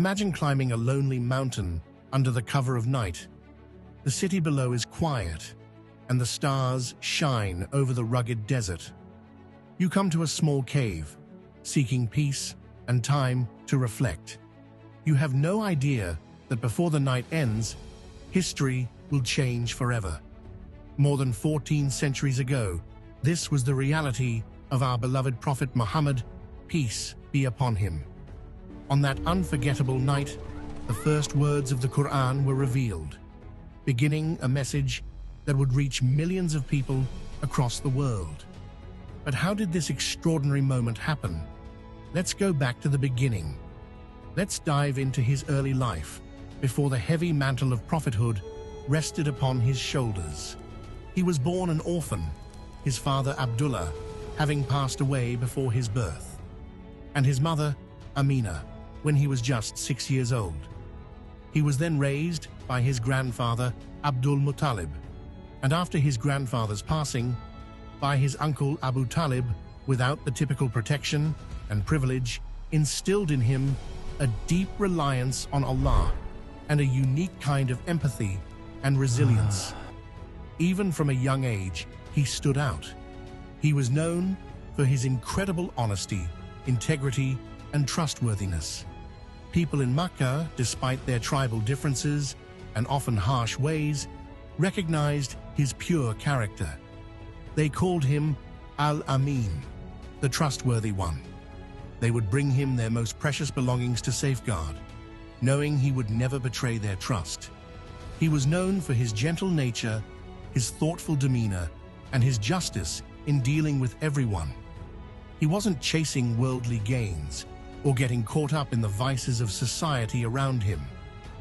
Imagine climbing a lonely mountain under the cover of night. The city below is quiet, and the stars shine over the rugged desert. You come to a small cave, seeking peace and time to reflect. You have no idea that before the night ends, history will change forever. More than 14 centuries ago, this was the reality of our beloved Prophet Muhammad, peace be upon him. On that unforgettable night, the first words of the Qur'an were revealed, beginning a message that would reach millions of people across the world. But how did this extraordinary moment happen? Let's go back to the beginning. Let's dive into his early life, before the heavy mantle of prophethood rested upon his shoulders. He was born an orphan, his father Abdullah having passed away before his birth, and his mother Amina when he was just 6 years old. He was then raised by his grandfather Abdul Muttalib, and after his grandfather's passing, by his uncle Abu Talib, without the typical protection and privilege, instilled in him a deep reliance on Allah and a unique kind of empathy and resilience. Even from a young age, he stood out. He was known for his incredible honesty, integrity, and trustworthiness. People in Makkah, despite their tribal differences and often harsh ways, recognized his pure character. They called him Al-Amin, the trustworthy one. They would bring him their most precious belongings to safeguard, knowing he would never betray their trust. He was known for his gentle nature, his thoughtful demeanor, and his justice in dealing with everyone. He wasn't chasing worldly gains or getting caught up in the vices of society around him.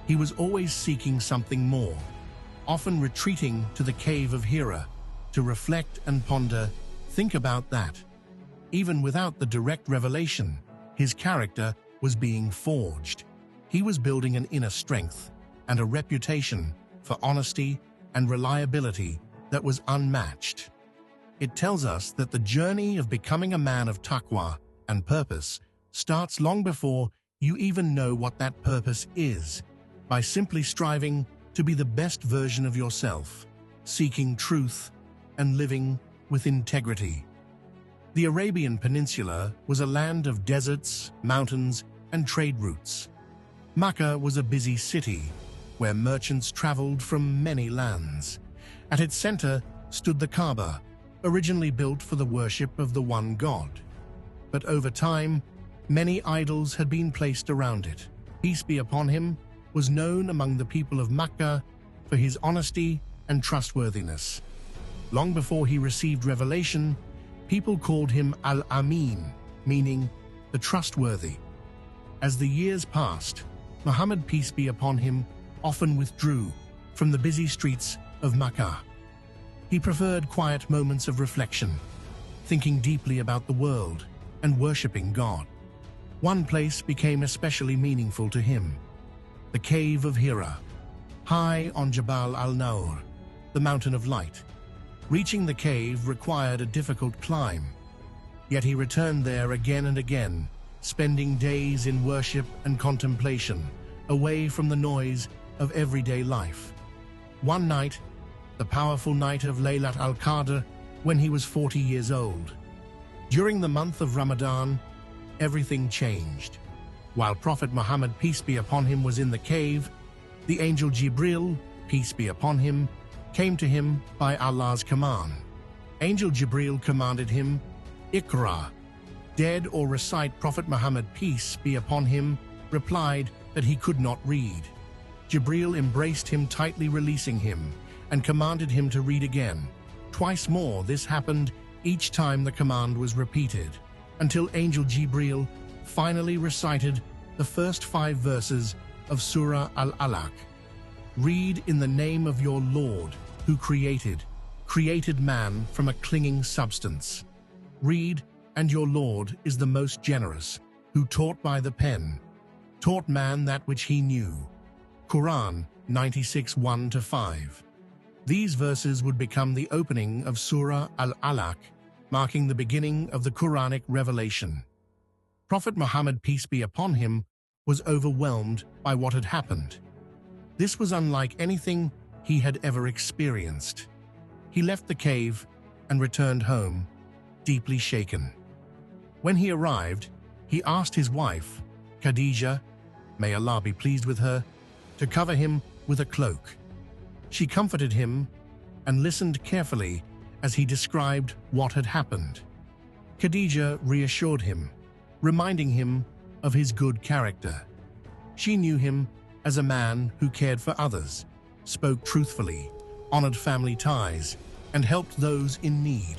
He was always seeking something more, often retreating to the Cave of Hira to reflect and ponder. Think about that. Even without the direct revelation, his character was being forged. He was building an inner strength and a reputation for honesty and reliability that was unmatched. It tells us that the journey of becoming a man of taqwa and purpose starts long before you even know what that purpose is, by simply striving to be the best version of yourself, seeking truth, and living with integrity. The Arabian Peninsula was a land of deserts, mountains, and trade routes. Makkah was a busy city where merchants traveled from many lands. At its center stood the Kaaba, originally built for the worship of the one God. But over time, many idols had been placed around it. Peace be upon him was known among the people of Makkah for his honesty and trustworthiness. Long before he received revelation, people called him Al-Amin, meaning the trustworthy. As the years passed, Muhammad, peace be upon him, often withdrew from the busy streets of Makkah. He preferred quiet moments of reflection, thinking deeply about the world and worshipping God. One place became especially meaningful to him: the Cave of Hira, high on Jabal al-Nawr, the Mountain of Light. Reaching the cave required a difficult climb, yet he returned there again and again, spending days in worship and contemplation, away from the noise of everyday life. One night, the powerful night of Laylat al-Qadr, when he was 40 years old. During the month of Ramadan, everything changed. While Prophet Muhammad, peace be upon him, was in the cave, the angel Jibril, peace be upon him, came to him by Allah's command. Angel Jibril commanded him, "Iqra." Dead or recite. Prophet Muhammad, peace be upon him, replied that he could not read. Jibril embraced him tightly, releasing him, and commanded him to read again. Twice more this happened, each time the command was repeated, until Angel Jibril finally recited the first 5 verses of Surah Al-Alaq. Read in the name of your Lord, who created man from a clinging substance. Read, and your Lord is the most generous, who taught by the pen, taught man that which he knew. Qur'an 96, 1-5. These verses would become the opening of Surah Al-Alaq, marking the beginning of the Quranic revelation. Prophet Muhammad, peace be upon him, was overwhelmed by what had happened. This was unlike anything he had ever experienced. He left the cave and returned home, deeply shaken. When he arrived, he asked his wife, Khadija, may Allah be pleased with her, to cover him with a cloak. She comforted him and listened carefully as he described what had happened. Khadija reassured him, reminding him of his good character. She knew him as a man who cared for others, spoke truthfully, honored family ties, and helped those in need.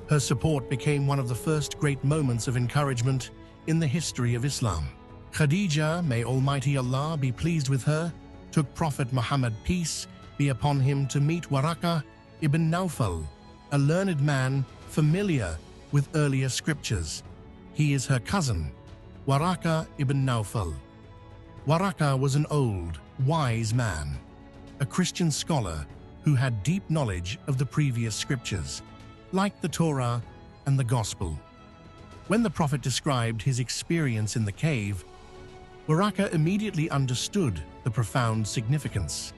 Her support became one of the first great moments of encouragement in the history of Islam. Khadija, may Almighty Allah be pleased with her, took Prophet Muhammad, peace be upon him, to meet Waraka ibn Nawfal, a learned man familiar with earlier scriptures. He is her cousin, Waraka ibn Nawfal. Waraka was an old, wise man, a Christian scholar who had deep knowledge of the previous scriptures, like the Torah and the Gospel. When the Prophet described his experience in the cave, Waraka immediately understood the profound significance.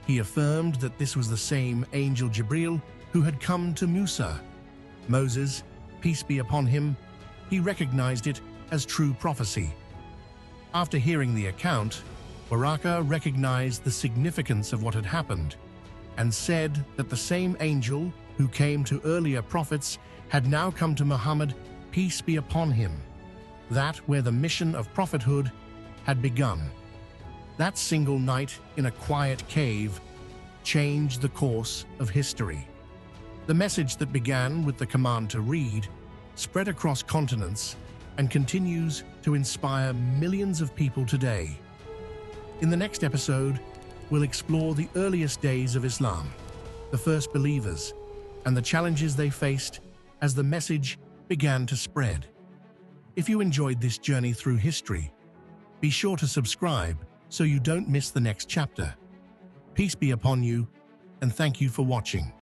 He affirmed that this was the same Angel Jibril who had come to Moses, peace be upon him. He recognized it as true prophecy. After hearing the account, Waraka recognized the significance of what had happened and said that the same angel who came to earlier prophets had now come to Muhammad, peace be upon him, that where the mission of prophethood had begun. That single night in a quiet cave changed the course of history. The message that began with the command to read spread across continents and continues to inspire millions of people today. In the next episode, we'll explore the earliest days of Islam, the first believers, and the challenges they faced as the message began to spread. If you enjoyed this journey through history, be sure to subscribe so you don't miss the next chapter. Peace be upon you, and thank you for watching.